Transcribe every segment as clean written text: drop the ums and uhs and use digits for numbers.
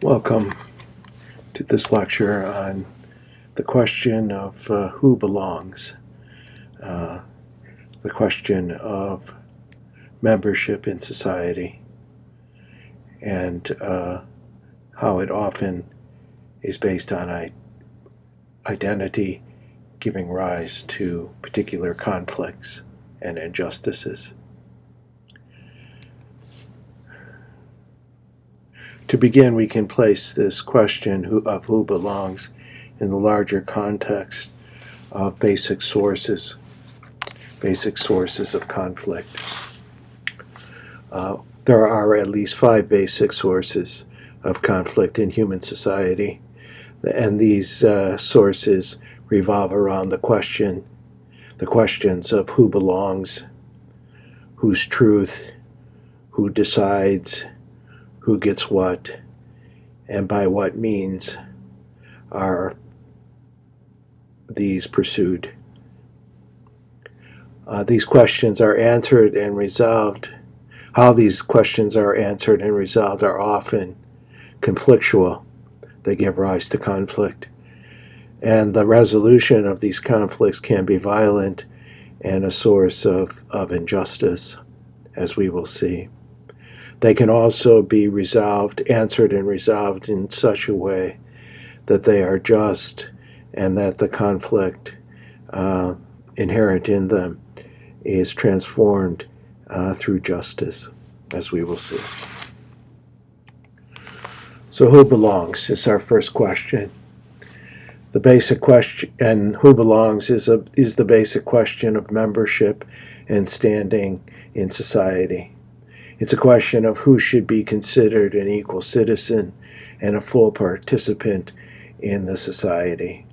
Welcome to this lecture on the question of who belongs, uh, the question of membership in society, and how it often is based on identity giving rise to particular conflicts and injustices. To begin, we can place this question of who belongs in the larger context of basic sources of conflict. There are at least 5 basic sources of conflict in human society, and these sources revolve around the questions of who belongs, whose truth, who decides, who gets what, and by what means are these pursued. These questions are answered and resolved. How these questions are answered and resolved are often conflictual. They give rise to conflict. And the resolution of these conflicts can be violent and a source of injustice, as we will see. They can also be answered and resolved in such a way that they are just and that the conflict inherent in them is transformed through justice, as we will see. So who belongs is our first question. The basic question, and who belongs is the basic question of membership and standing in society. It's a question of who should be considered an equal citizen and a full participant in the society.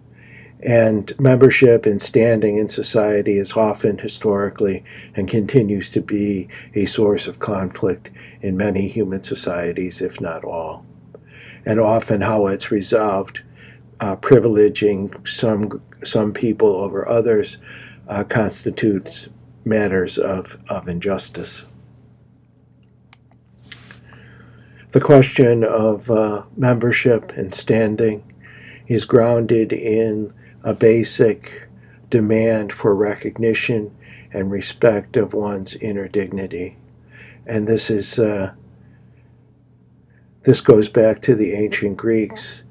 And membership and standing in society is often historically and continues to be a source of conflict in many human societies, if not all. And often how it's resolved, privileging some people over others, constitutes matters of injustice. The question of membership and standing is grounded in a basic demand for recognition and respect of one's inner dignity. And this goes back to the ancient Greeks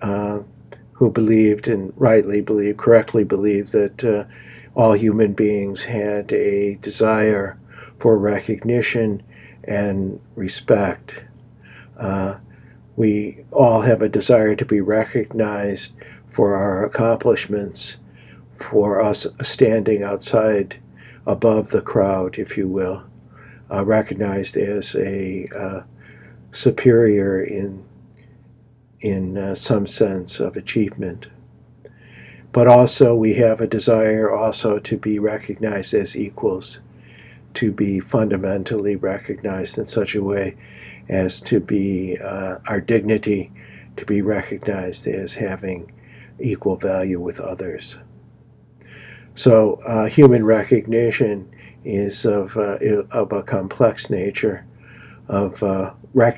who believed, and correctly believed, that all human beings had a desire for recognition and respect. We all have a desire to be recognized for our accomplishments, for us standing outside above the crowd, if you will, recognized as a superior in some sense of achievement. But also we have a desire also to be recognized as equals, to be fundamentally recognized in such a way as to be our dignity to be recognized as having equal value with others. So human recognition is of a complex nature, of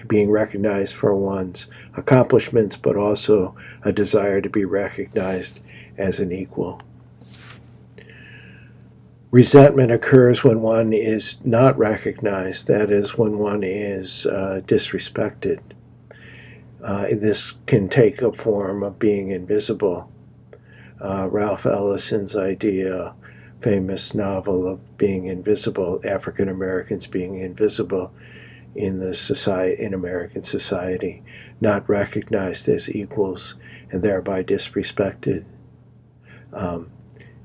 being recognized for one's accomplishments, but also a desire to be recognized as an equal. Resentment occurs when one is not recognized, that is, when one is disrespected. This can take a form of being invisible. Ralph Ellison's famous novel of being invisible, African Americans being invisible in American society, not recognized as equals and thereby disrespected.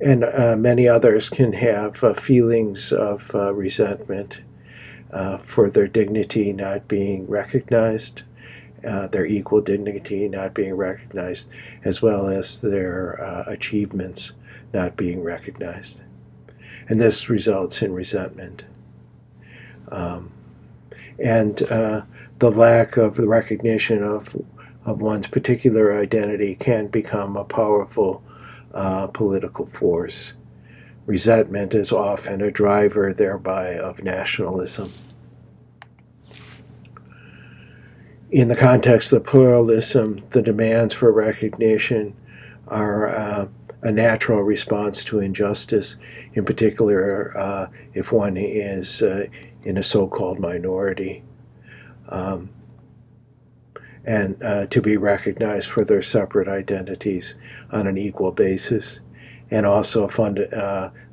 And many others can have feelings of resentment for their dignity not being recognized, their equal dignity not being recognized, as well as their achievements not being recognized. And this results in resentment. And the lack of the recognition of one's particular identity can become a powerful political force. Resentment is often a driver, thereby, of nationalism. In the context of pluralism, the demands for recognition are a natural response to injustice, in particular if one is in a so-called minority, and to be recognized for their separate identities on an equal basis, and also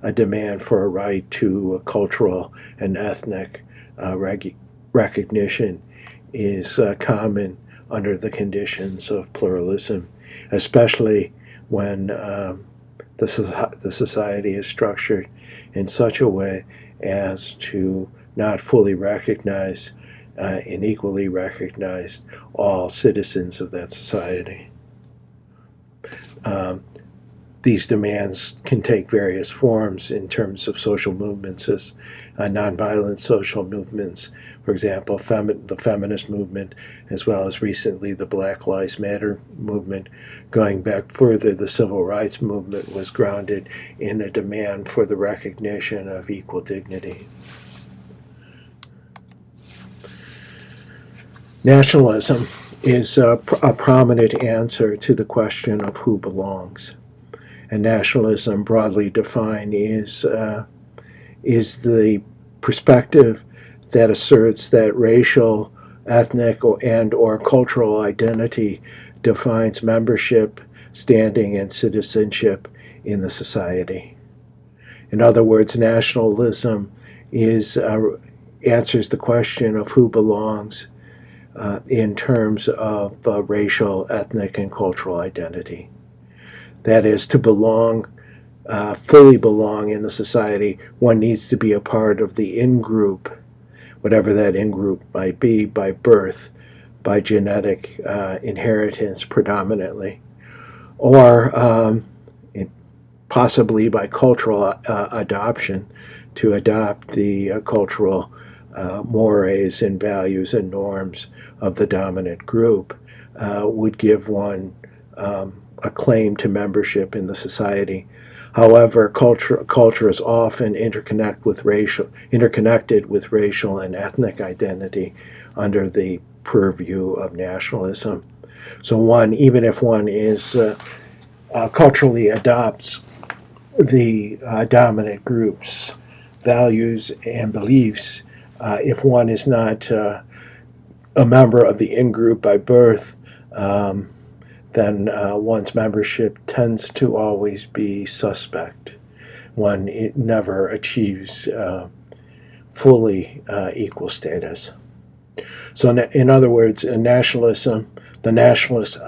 a demand for a right to cultural and ethnic recognition is common under the conditions of pluralism, especially when the society is structured in such a way as to not fully recognize and equally recognize all citizens of that society. These demands can take various forms in terms of social movements as nonviolent social movements, for example, the feminist movement, as well as recently the Black Lives Matter movement. Going back further, the civil rights movement was grounded in a demand for the recognition of equal dignity. Nationalism is a prominent answer to the question of who belongs. And nationalism, broadly defined, is the perspective that asserts that racial, ethnic, or cultural identity defines membership, standing, and citizenship in the society. In other words, nationalism answers the question of who belongs in terms of racial, ethnic, and cultural identity. That is, to belong, fully belong in the society, one needs to be a part of the in-group, whatever that in-group might be, by birth, by genetic inheritance predominantly, or possibly by cultural adoption, to adopt the cultural mores and values and norms of the dominant group would give one a claim to membership in the society. However, culture is often interconnected with racial and ethnic identity under the purview of nationalism. So even if one is culturally adopts the dominant group's values and beliefs, if one is not a member of the in-group by birth, then one's membership tends to always be suspect. One never achieves fully equal status. So in other words, in nationalism, the nationalist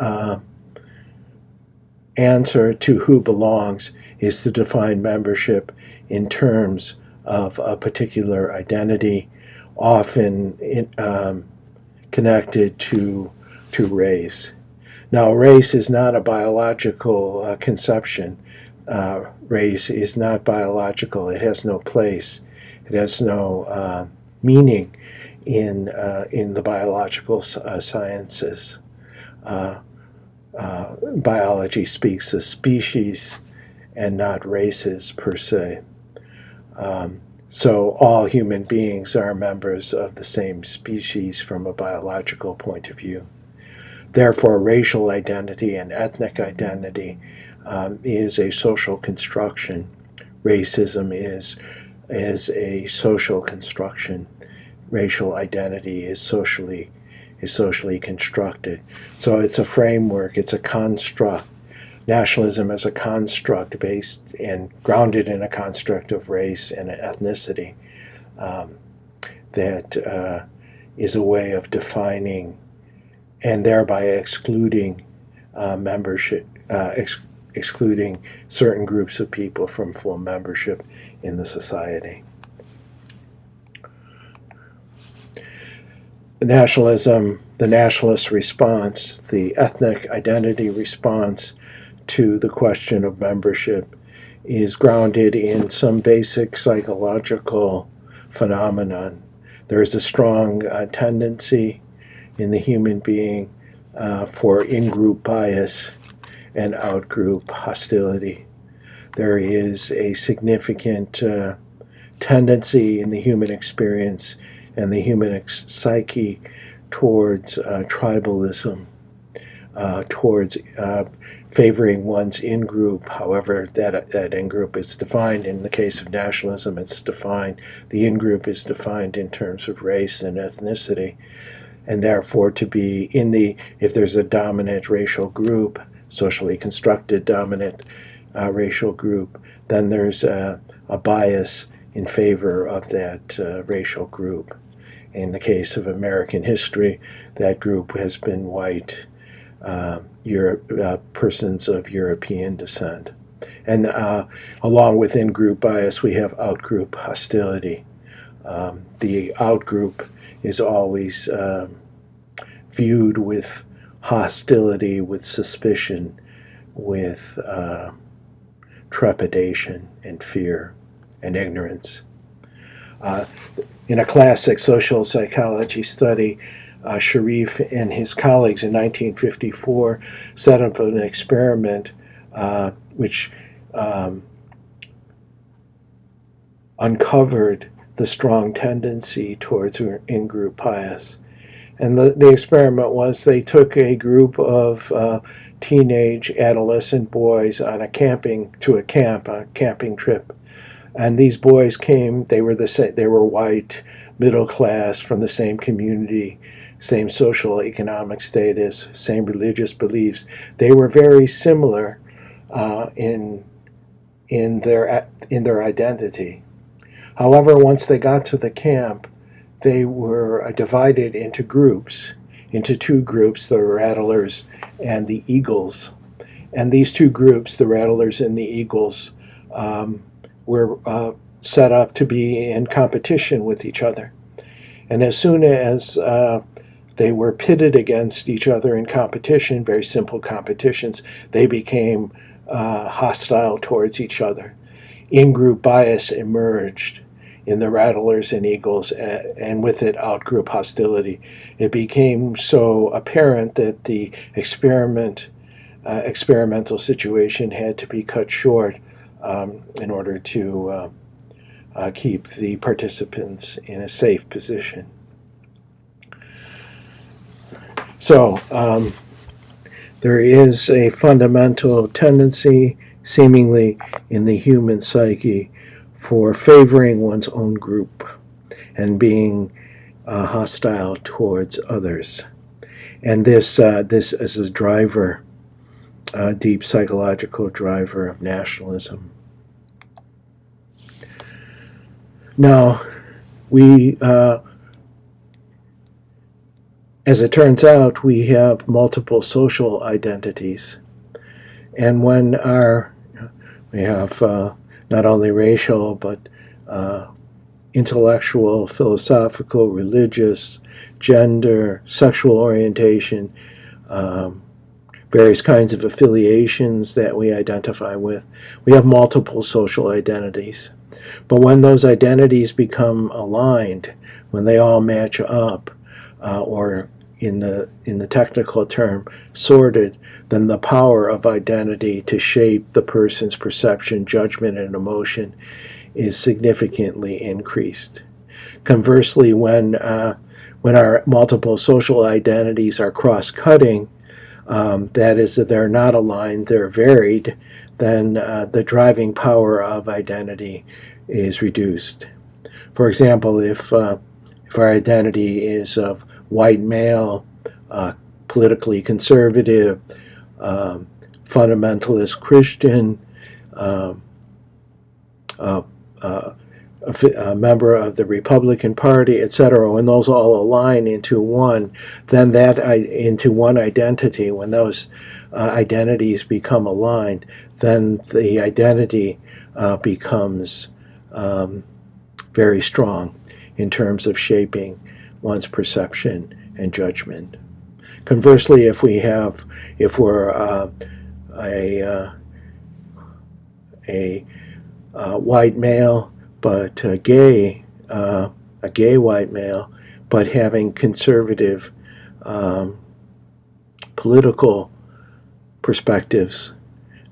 answer to who belongs is to define membership in terms of a particular identity, often connected to race. Now, race is not a biological conception. Race is not biological. It has no place. It has no meaning in the biological sciences. Biology speaks of species and not races per se. So all human beings are members of the same species from a biological point of view. Therefore, racial identity and ethnic identity is a social construction. Racism is a social construction. Racial identity is socially constructed. So it's a framework, it's a construct. Nationalism is a construct based and grounded in a construct of race and ethnicity that is a way of defining and thereby excluding membership, excluding certain groups of people from full membership in the society. Nationalism, the nationalist response, the ethnic identity response to the question of membership is grounded in some basic psychological phenomenon. There is a strong tendency in the human being for in-group bias and out-group hostility. There is a significant tendency in the human experience and the human psyche towards tribalism, towards favoring one's in-group, however that in-group is defined. In the case of nationalism, it's defined, the in-group is defined in terms of race and ethnicity, and therefore to be if there's a dominant racial group, socially constructed dominant racial group, then there's a bias in favor of that racial group. In the case of American history, that group has been white, persons of European descent. And along with in-group bias, we have out-group hostility. The out-group is always viewed with hostility, with suspicion, with trepidation and fear and ignorance. In a classic social psychology study, Sharif and his colleagues in 1954 set up an experiment which uncovered the strong tendency towards in-group bias. And the experiment was they took a group of teenage adolescent boys on a camping trip. And these boys came, they were white, middle class, from the same community, same social economic status, same religious beliefs. They were very similar in their identity. However, once they got to the camp, they were divided into groups, into two groups, the Rattlers and the Eagles. And these two groups, the Rattlers and the Eagles, were set up to be in competition with each other. And as soon as they were pitted against each other in competition, very simple competitions, they became hostile towards each other. In-group bias emerged in the Rattlers and Eagles, and with it out-group hostility. It became so apparent that the experimental situation had to be cut short in order to keep the participants in a safe position. So there is a fundamental tendency, seemingly in the human psyche, for favoring one's own group and being hostile towards others. And this is a driver, a deep psychological driver of nationalism. Now, as it turns out, we have multiple social identities. And when we have not only racial, but intellectual, philosophical, religious, gender, sexual orientation, various kinds of affiliations that we identify with. We have multiple social identities. But when those identities become aligned, when they all match up, or in the technical term, sorted, then the power of identity to shape the person's perception, judgment, and emotion is significantly increased. Conversely, when our multiple social identities are cross-cutting, that is, that they're not aligned, they're varied, then the driving power of identity is reduced. For example, if our identity is of white male, politically conservative, fundamentalist Christian, a member of the Republican Party, etc., when those all align into one, then into one identity, when those identities become aligned, then the identity becomes very strong in terms of shaping one's perception and judgment. Conversely, if we're a white male, but a gay white male, but having conservative political perspectives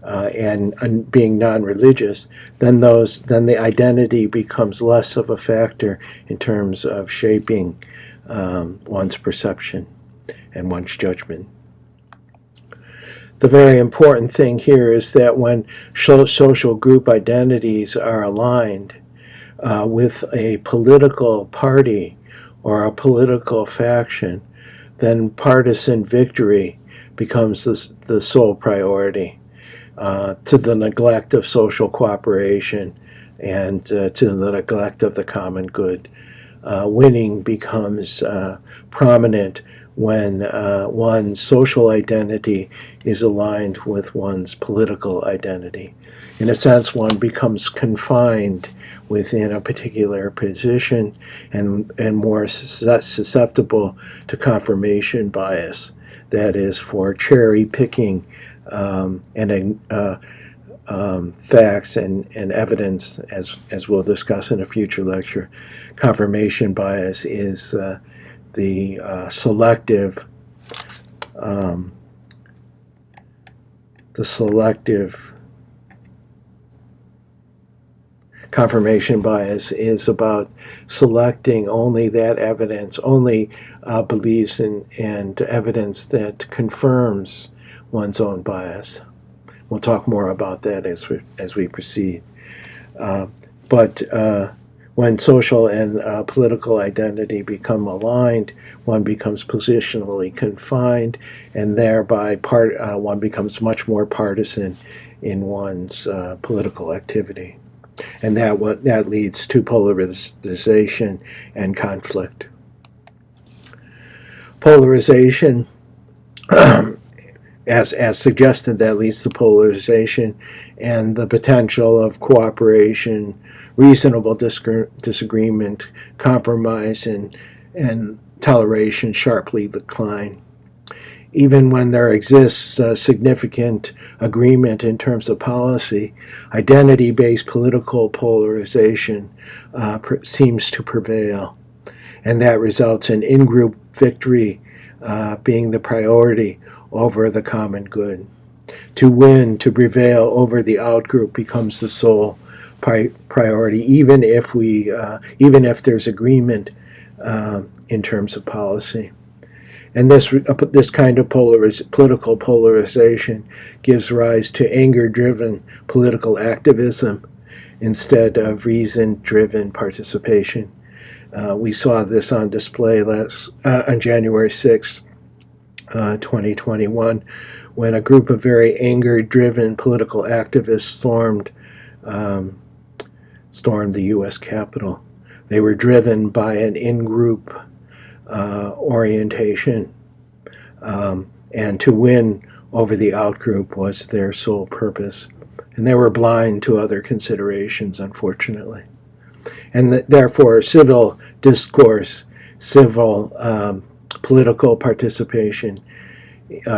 and being non-religious, then the identity becomes less of a factor in terms of shaping one's perception and one's judgment. The very important thing here is that when social group identities are aligned with a political party or a political faction, then partisan victory becomes the sole priority, to the neglect of social cooperation and to the neglect of the common good. Winning becomes prominent when one's social identity is aligned with one's political identity. In a sense, one becomes confined within a particular position and more susceptible to confirmation bias. That is, for cherry picking facts and evidence, as we'll discuss in a future lecture. Confirmation bias is the selective confirmation bias is about selecting only that evidence, only beliefs and evidence that confirms one's own bias. We'll talk more about that as we proceed. But when social and political identity become aligned, one becomes positionally confined, and thereby one becomes much more partisan in one's political activity. And that leads to polarization and conflict. Polarization, as suggested, that leads to polarization and the potential of cooperation, reasonable disagreement, compromise, and toleration sharply decline. Even when there exists significant agreement in terms of policy, identity-based political polarization seems to prevail, and that results in in-group victory being the priority over the common good. To win, to prevail over the out-group becomes the sole priority, even if there's agreement in terms of policy. And this kind of political polarization gives rise to anger-driven political activism instead of reason-driven participation. We saw this on display on January 6, 2021, when a group of very anger-driven political activists stormed the U.S. Capitol. They were driven by an in-group orientation, and to win over the out-group was their sole purpose. And they were blind to other considerations, unfortunately. And therefore, civil discourse, civil political participation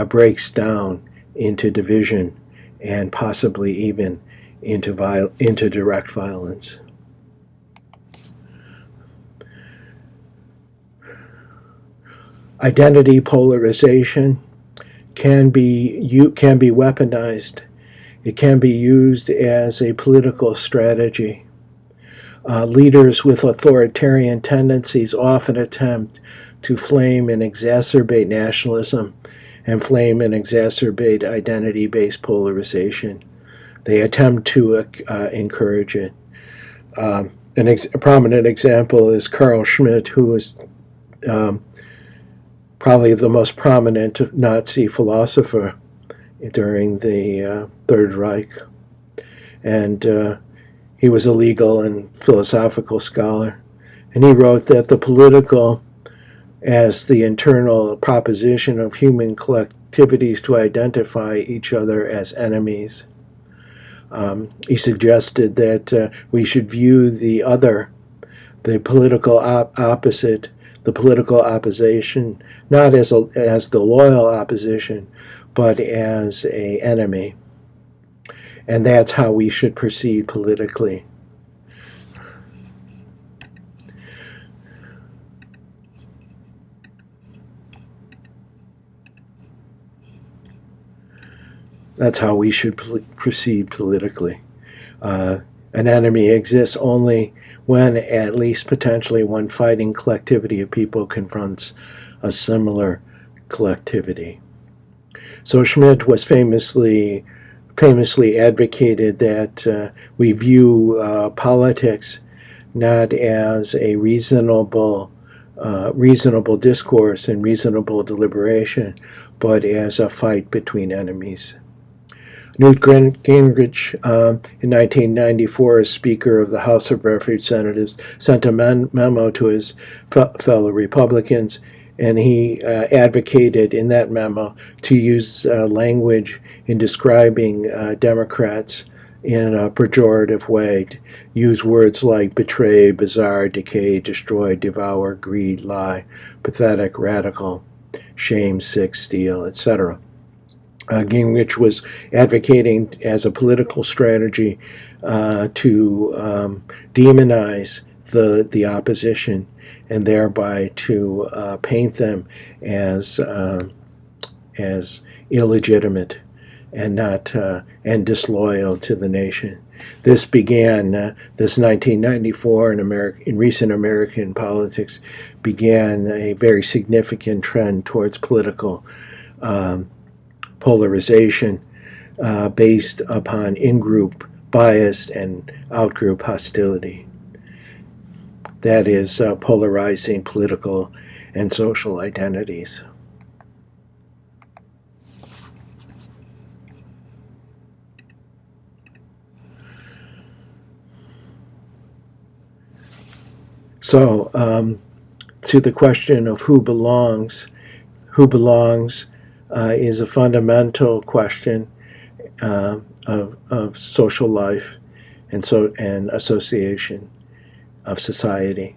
breaks down into division and possibly even into direct violence. Identity polarization can be weaponized. It can be used as a political strategy. Leaders with authoritarian tendencies often attempt to flame and exacerbate nationalism and flame and exacerbate identity-based polarization. They attempt to encourage it. A prominent example is Carl Schmitt, who was probably the most prominent Nazi philosopher during the Third Reich. And he was a legal and philosophical scholar. And he wrote that the political, as the internal proposition of human collectivities to identify each other as enemies. He suggested that we should view the other, the political opposite, the political opposition, not as the loyal opposition, but as an enemy. And that's how we should proceed politically. That's how we should proceed politically. An enemy exists only when at least potentially one fighting collectivity of people confronts a similar collectivity. So Schmidt was famously advocated that we view politics not as a reasonable discourse and reasonable deliberation, but as a fight between enemies. Newt Gingrich, in 1994, as Speaker of the House of Representatives, sent a memo to his fellow Republicans, and he advocated in that memo to use language in describing Democrats in a pejorative way. Use words like betray, bizarre, decay, destroy, devour, greed, lie, pathetic, radical, shame, sick, steal, etc. Gingrich was advocating as a political strategy to demonize the opposition and thereby to paint them as illegitimate and not and disloyal to the nation. This began this 1994 in recent American politics began a very significant trend towards political polarization based upon in-group bias and out-group hostility. That is polarizing political and social identities. So, to the question of who belongs is a fundamental question of social life and association of society,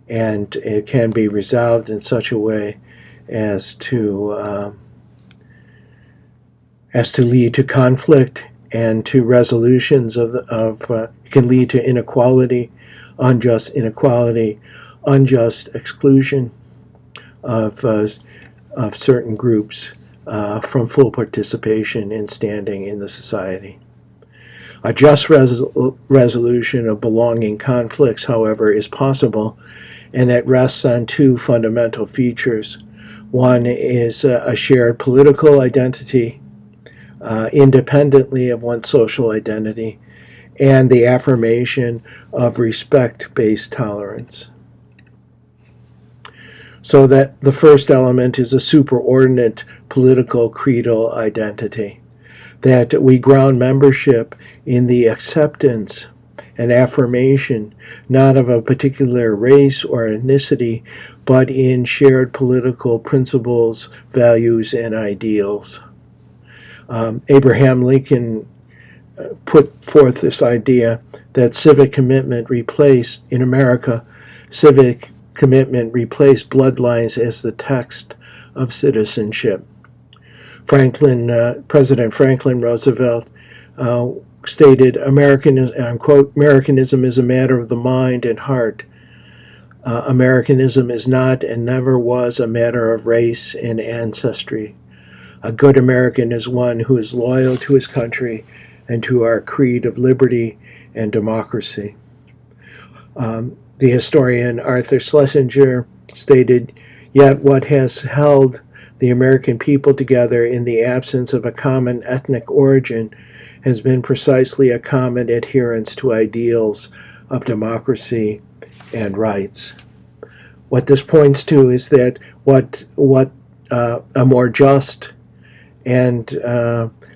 and it can be resolved in such a way as to lead to conflict and to resolutions can lead to inequality, unjust exclusion of certain groups from full participation in standing in the society. A just resolution of belonging conflicts, however, is possible, and it rests on two fundamental features. One is a shared political identity, independently of one's social identity, and the affirmation of respect-based tolerance. So that the first element is a superordinate political creedal identity, that we ground membership in the acceptance and affirmation not of a particular race or ethnicity, but in shared political principles, values, and ideals. Abraham Lincoln put forth this idea that civic commitment replaced bloodlines as the text of citizenship. President Franklin Roosevelt stated, Americanism is a matter of the mind and heart. Americanism is not and never was a matter of race and ancestry. A good American is one who is loyal to his country and to our creed of liberty and democracy. The historian Arthur Schlesinger stated, yet what has held the American people together in the absence of a common ethnic origin has been precisely a common adherence to ideals of democracy and rights. What this points to is that what a more just and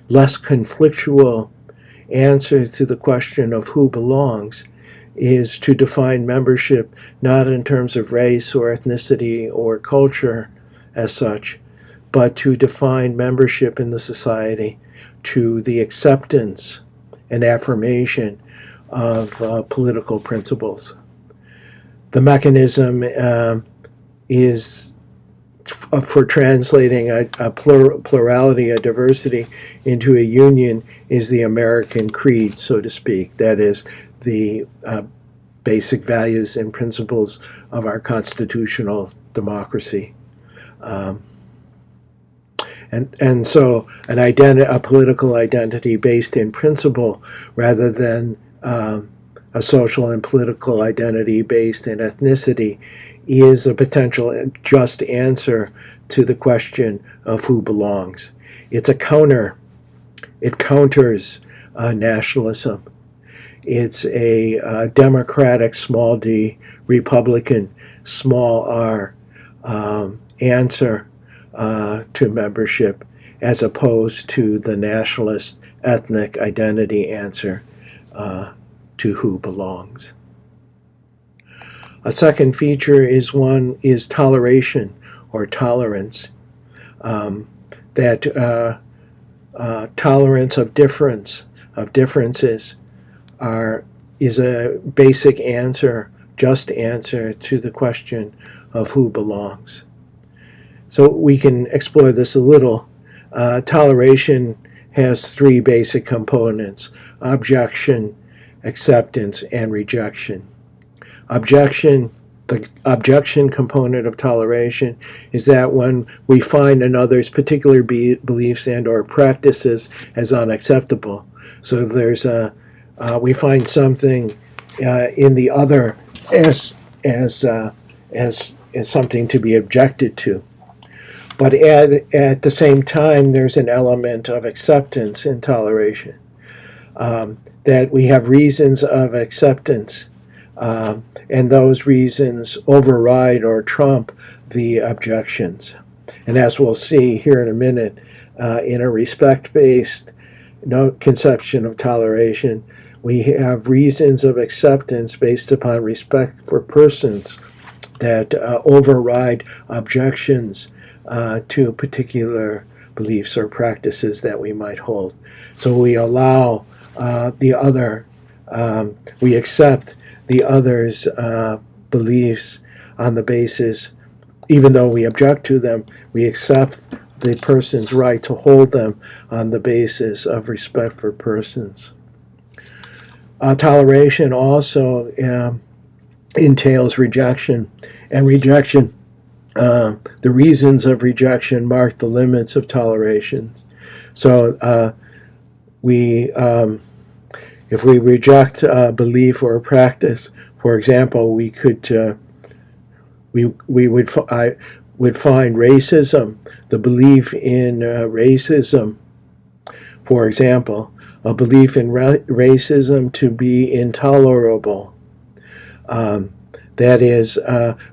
less conflictual answer to the question of who belongs is to define membership not in terms of race or ethnicity or culture as such, but to define membership in the society to the acceptance and affirmation of political principles. The mechanism is for translating a plurality, a diversity, into a union is the American creed, so to speak. That is the basic values and principles of our constitutional democracy. And so a political identity based in principle rather than a social and political identity based in ethnicity is a potential just answer to the question of who belongs. It's a counter. It counters nationalism. It's a democratic, small d, Republican, small r, answer to membership, as opposed to the nationalist ethnic identity answer to who belongs. A second feature is toleration or tolerance. That tolerance of differences is a basic answer, just answer to the question of who belongs. So we can explore this a little. Toleration has three basic components: objection, acceptance, and rejection. The objection component of toleration is that when we find another's particular beliefs and or practices as unacceptable. So we find something in the other as something to be objected to. But at the same time, there's an element of acceptance in toleration, that we have reasons of acceptance, and those reasons override or trump the objections. And as we'll see here in a minute, in a respect-based conception of toleration, we have reasons of acceptance based upon respect for persons that override objections to particular beliefs or practices that we might hold. So we allow we accept the other's beliefs on the basis, even though we object to them, we accept the person's right to hold them on the basis of respect for persons. Toleration also entails rejection, and rejection, the reasons of rejection mark the limits of toleration. So if we reject a belief or a practice, for example, we would find racism, the belief in racism, for example, a belief in racism to be intolerable. That is,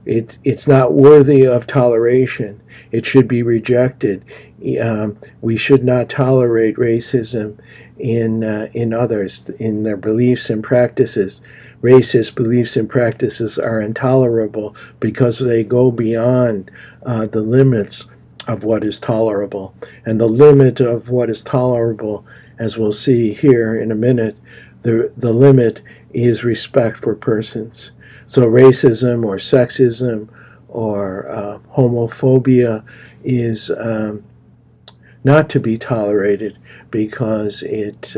it's not worthy of toleration. It should be rejected. We should not tolerate racism in others, in their beliefs and practices. Racist beliefs and practices are intolerable because they go beyond the limits of what is tolerable. And the limit of what is tolerable, as we'll see here in a minute, the limit is respect for persons. So racism or sexism or homophobia is not to be tolerated because it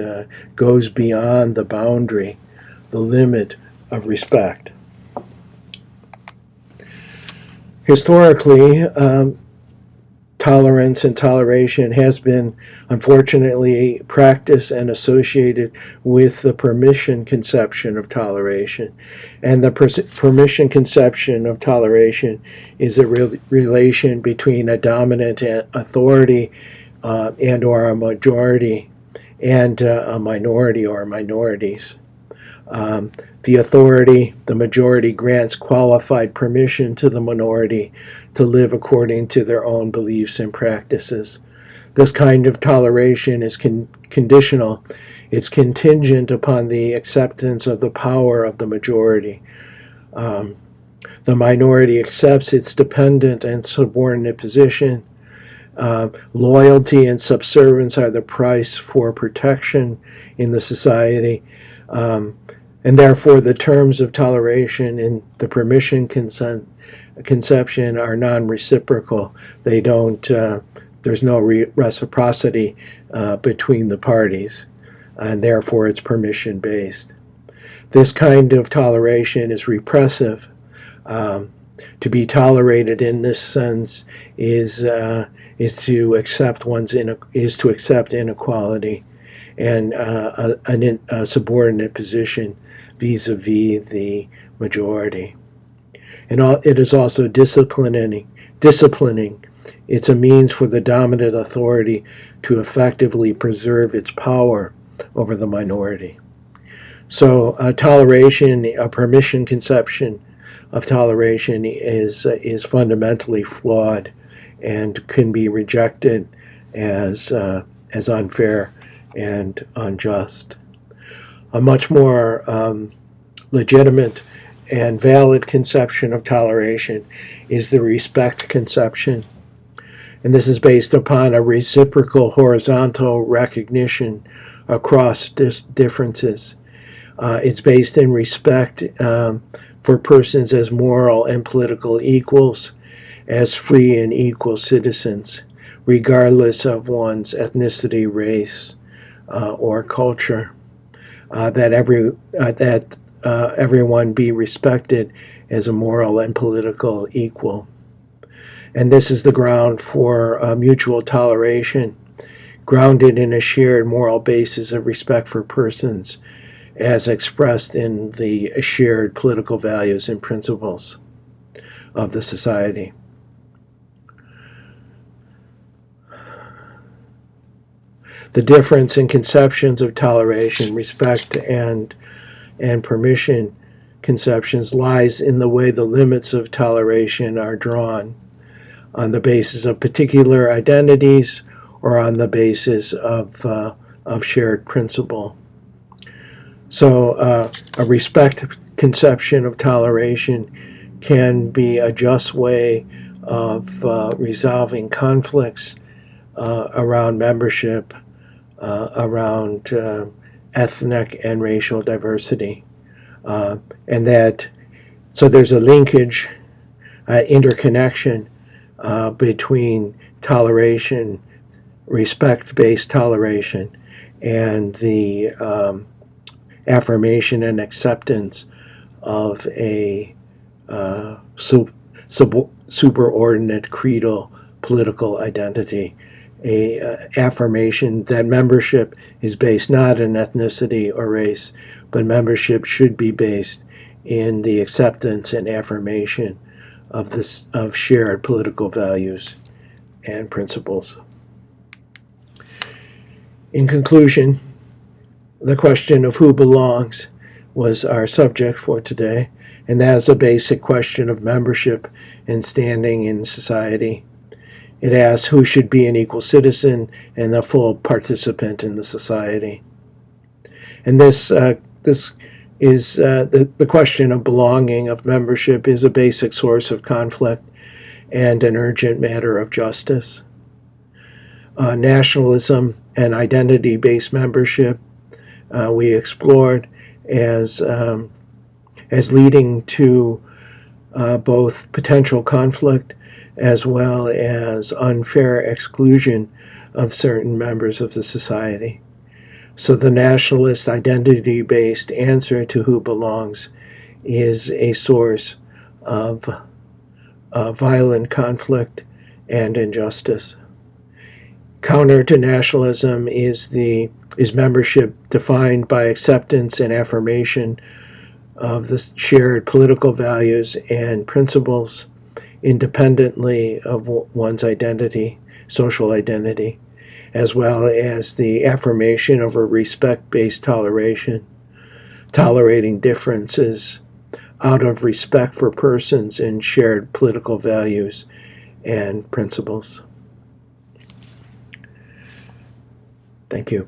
goes beyond the boundary, the limit of respect. Historically, tolerance and toleration has been, unfortunately, practiced and associated with the permission conception of toleration. And the permission conception of toleration is a relation between a dominant authority and or a majority and a minority or minorities. The authority, the majority, grants qualified permission to the minority to live according to their own beliefs and practices. This kind of toleration is conditional. It's contingent upon the acceptance of the power of the majority. The minority accepts its dependent and subordinate position. Loyalty and subservience are the price for protection in the society. And therefore, the terms of toleration in the permission conception are non-reciprocal. They don't. There's no reciprocity between the parties, and therefore it's permission-based. This kind of toleration is repressive. To be tolerated in this sense is to accept inequality and a subordinate position vis-a-vis the majority. And it is also disciplining. It's a means for the dominant authority to effectively preserve its power over the minority. So toleration, a permission conception of toleration is fundamentally flawed and can be rejected as unfair and unjust. A much more legitimate and valid conception of toleration is the respect conception. And this is based upon a reciprocal horizontal recognition across differences. It's based in respect for persons as moral and political equals, as free and equal citizens, regardless of one's ethnicity, race, or culture. That everyone be respected as a moral and political equal. And this is the ground for mutual toleration, grounded in a shared moral basis of respect for persons, as expressed in the shared political values and principles of the society. The difference in conceptions of toleration, respect, and permission conceptions lies in the way the limits of toleration are drawn, on the basis of particular identities or on the basis of shared principle. So a respect conception of toleration can be a just way of resolving conflicts around membership, around ethnic and racial diversity. And that, so there's a linkage, interconnection between toleration, respect-based toleration, and the affirmation and acceptance of a superordinate creedal political identity, a affirmation that membership is based not in ethnicity or race, but membership should be based in the acceptance and affirmation of shared political values and principles. In conclusion, the question of who belongs was our subject for today, and that is a basic question of membership and standing in society. It asks who should be an equal citizen and a full participant in the society. And this is the question of belonging, of membership, is a basic source of conflict and an urgent matter of justice. Nationalism and identity-based membership we explored as leading to both potential conflict as well as unfair exclusion of certain members of the society. So the nationalist identity-based answer to who belongs is a source of violent conflict and injustice. Counter to nationalism is membership defined by acceptance and affirmation of the shared political values and principles independently of one's identity, social identity, as well as the affirmation of a respect-based toleration, tolerating differences out of respect for persons and shared political values and principles. Thank you.